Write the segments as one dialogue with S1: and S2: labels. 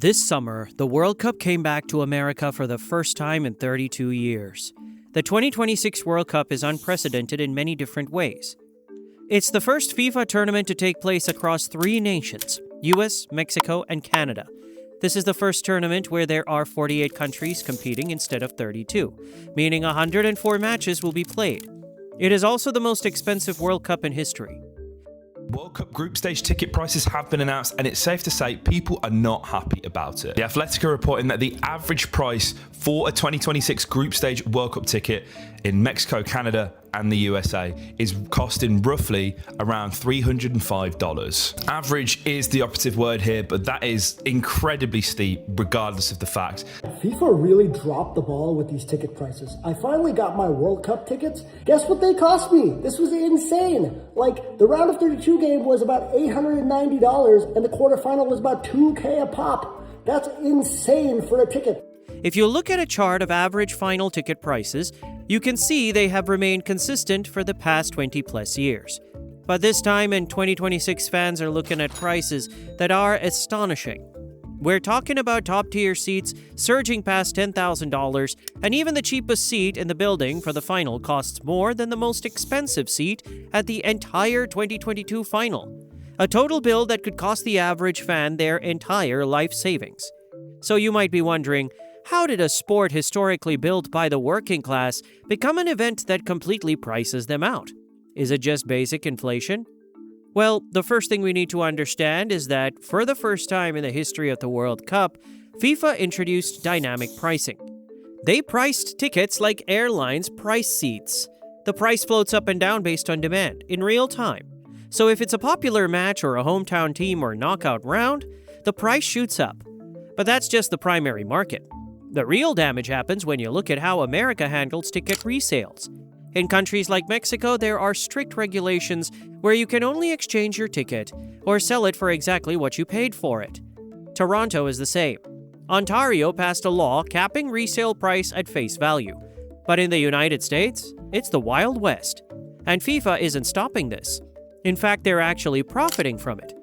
S1: This summer, the World Cup came back to America for the first time in 32 years. The 2026 World Cup is unprecedented in many different ways. It's the first FIFA tournament to take place across three nations: US, Mexico, and Canada. This is the first tournament where there are 48 countries competing instead of 32, meaning 104 matches will be played. It is also the most expensive World Cup in history.
S2: World Cup group stage ticket prices have been announced, and it's safe to say people are not happy about it. The Athletic are reporting that the average price for a 2026 group stage World Cup ticket in Mexico, Canada, and the USA is costing roughly around $305. Average is the operative word here, but that is incredibly steep regardless of the fact.
S3: FIFA really dropped the ball with these ticket prices. I finally got my World Cup tickets. Guess what they cost me? This was insane. Like, the round of 32 game was about $890 and the quarterfinal was about $2K a pop. That's insane for a ticket.
S1: If you look at a chart of average final ticket prices, you can see they have remained consistent for the past 20 plus years. But this time in 2026, fans are looking at prices that are astonishing. We're talking about top-tier seats surging past $10,000, and even the cheapest seat in the building for the final costs more than the most expensive seat at the entire 2022 final. A total bill that could cost the average fan their entire life savings. So you might be wondering, how did a sport historically built by the working class become an event that completely prices them out? Is it just basic inflation? Well, the first thing we need to understand is that, for the first time in the history of the World Cup, FIFA introduced dynamic pricing. They priced tickets like airlines price seats. The price floats up and down based on demand, in real time. So if it's a popular match or a hometown team or knockout round, the price shoots up. But that's just the primary market. The real damage happens when you look at how America handles ticket resales. In countries like Mexico, there are strict regulations where you can only exchange your ticket or sell it for exactly what you paid for it. Toronto is the same. Ontario passed a law capping resale price at face value. But in the United States, it's the Wild West. And FIFA isn't stopping this. In fact, they're actually profiting from it.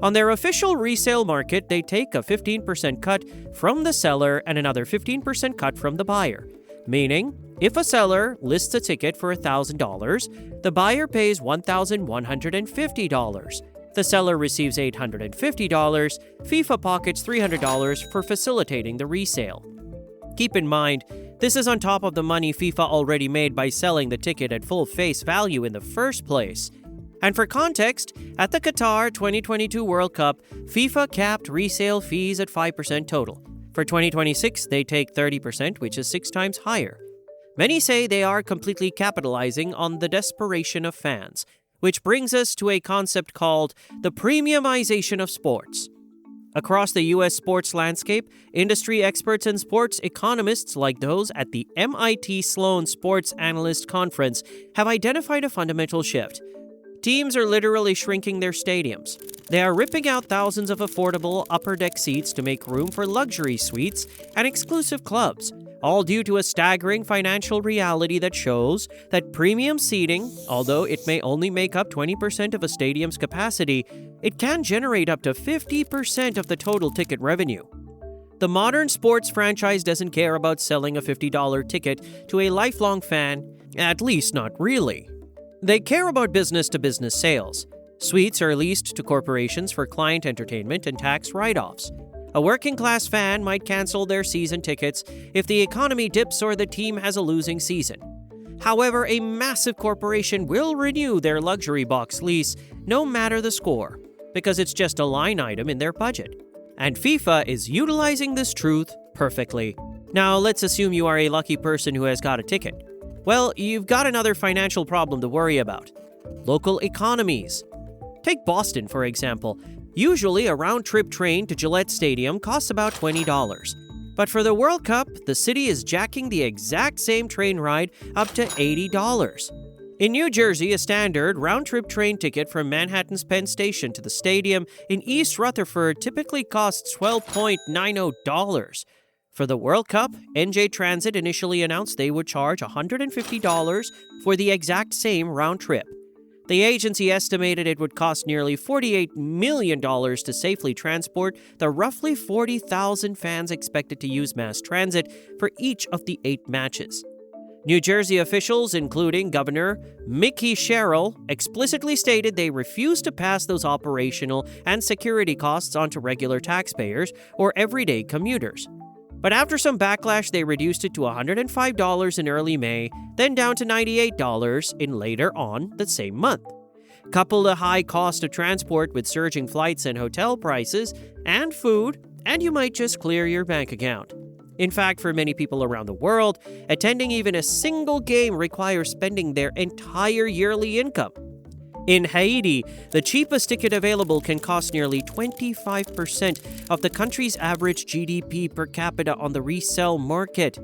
S1: On their official resale market, they take a 15% cut from the seller and another 15% cut from the buyer. Meaning, if a seller lists a ticket for $1,000, the buyer pays $1,150. The seller receives $850, FIFA pockets $300 for facilitating the resale. Keep in mind, this is on top of the money FIFA already made by selling the ticket at full face value in the first place. And for context, at the Qatar 2022 World Cup, FIFA capped resale fees at 5% total. For 2026, they take 30%, which is 6 times higher. Many say they are completely capitalizing on the desperation of fans, which brings us to a concept called the premiumization of sports. Across the U.S. sports landscape, industry experts and sports economists like those at the MIT Sloan Sports Analyst Conference have identified a fundamental shift. Teams are literally shrinking their stadiums. They are ripping out thousands of affordable upper-deck seats to make room for luxury suites and exclusive clubs, all due to a staggering financial reality that shows that premium seating, although it may only make up 20% of a stadium's capacity, it can generate up to 50% of the total ticket revenue. The modern sports franchise doesn't care about selling a $50 ticket to a lifelong fan, at least not really. They care about business-to-business sales. Suites are leased to corporations for client entertainment and tax write-offs. A working-class fan might cancel their season tickets if the economy dips or the team has a losing season. However, a massive corporation will renew their luxury box lease no matter the score, because it's just a line item in their budget. And FIFA is utilizing this truth perfectly. Now, let's assume you are a lucky person who has got a ticket. Well, you've got another financial problem to worry about: local economies. Take Boston, for example. Usually, a round-trip train to Gillette Stadium costs about $20. But for the World Cup, the city is jacking the exact same train ride up to $80. In New Jersey, a standard round-trip train ticket from Manhattan's Penn Station to the stadium in East Rutherford typically costs $12.90. For the World Cup, NJ Transit initially announced they would charge $150 for the exact same round trip. The agency estimated it would cost nearly $48 million to safely transport the roughly 40,000 fans expected to use mass transit for each of the 8 matches. New Jersey officials, including Governor Mickey Sherrill, explicitly stated they refused to pass those operational and security costs onto regular taxpayers or everyday commuters. But after some backlash, they reduced it to $105 in early May, then down to $98 in later on the same month. Couple the high cost of transport with surging flights and hotel prices and food, and you might just clear your bank account. In fact, for many people around the world, attending even a single game requires spending their entire yearly income. In Haiti, the cheapest ticket available can cost nearly 25% of the country's average GDP per capita on the resale market.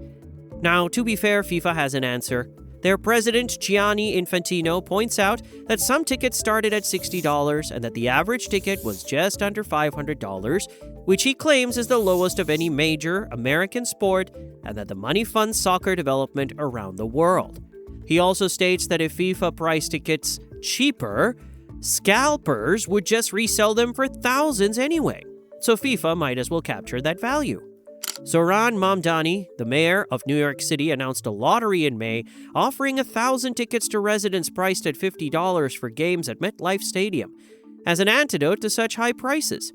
S1: Now, to be fair, FIFA has an answer. Their president, Gianni Infantino, points out that some tickets started at $60 and that the average ticket was just under $500, which he claims is the lowest of any major American sport, and that the money funds soccer development around the world. He also states that if FIFA priced tickets cheaper, scalpers would just resell them for thousands anyway. So FIFA might as well capture that value. Zoran Mamdani, the mayor of New York City, announced a lottery in May offering 1,000 tickets to residents priced at $50 for games at MetLife Stadium as an antidote to such high prices.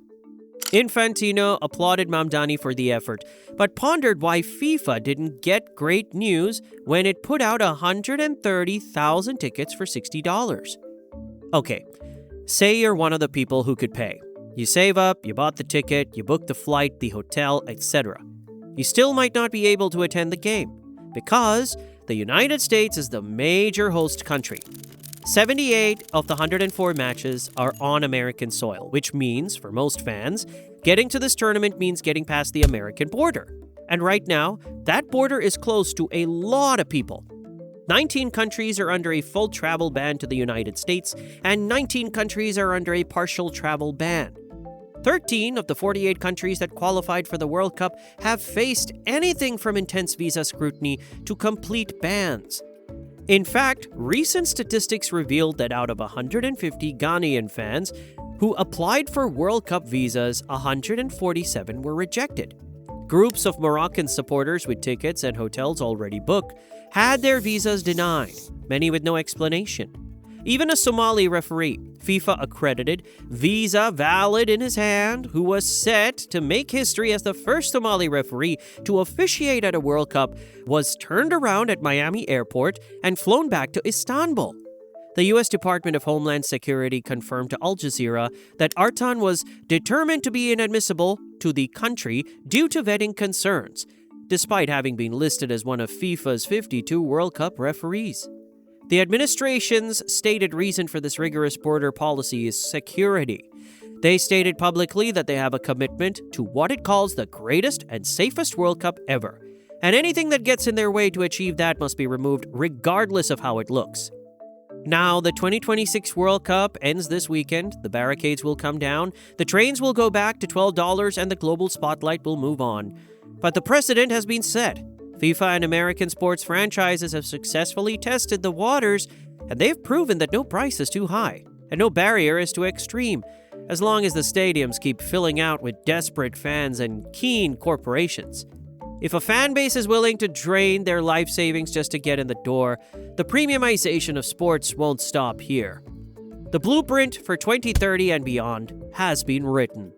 S1: Infantino applauded Mamdani for the effort, but pondered why FIFA didn't get great news when it put out 130,000 tickets for $60. Okay, say you're one of the people who could pay. You save up, you bought the ticket, you booked the flight, the hotel, etc. You still might not be able to attend the game because the United States is the major host country. 78 of the 104 matches are on American soil, which means, for most fans, getting to this tournament means getting past the American border. And right now, that border is close to a lot of people. 19 countries are under a full travel ban to the United States, and 19 countries are under a partial travel ban. 13 of the 48 countries that qualified for the World Cup have faced anything from intense visa scrutiny to complete bans. In fact, recent statistics revealed that out of 150 Ghanaian fans who applied for World Cup visas, 147 were rejected. Groups of Moroccan supporters with tickets and hotels already booked had their visas denied, many with no explanation. Even a Somali referee, FIFA accredited, visa valid in his hand, who was set to make history as the first Somali referee to officiate at a World Cup, was turned around at Miami Airport and flown back to Istanbul. The U.S. Department of Homeland Security confirmed to Al Jazeera that Artan was determined to be inadmissible to the country due to vetting concerns, despite having been listed as one of FIFA's 52 World Cup referees. The administration's stated reason for this rigorous border policy is security. They stated publicly that they have a commitment to what it calls the greatest and safest World Cup ever, and anything that gets in their way to achieve that must be removed regardless of how it looks. Now, the 2026 World Cup ends this weekend, the barricades will come down, the trains will go back to $12, and the global spotlight will move on. But the precedent has been set. FIFA and American sports franchises have successfully tested the waters, and they've proven that no price is too high, and no barrier is too extreme, as long as the stadiums keep filling out with desperate fans and keen corporations. If a fan base is willing to drain their life savings just to get in the door, the premiumization of sports won't stop here. The blueprint for 2030 and beyond has been written.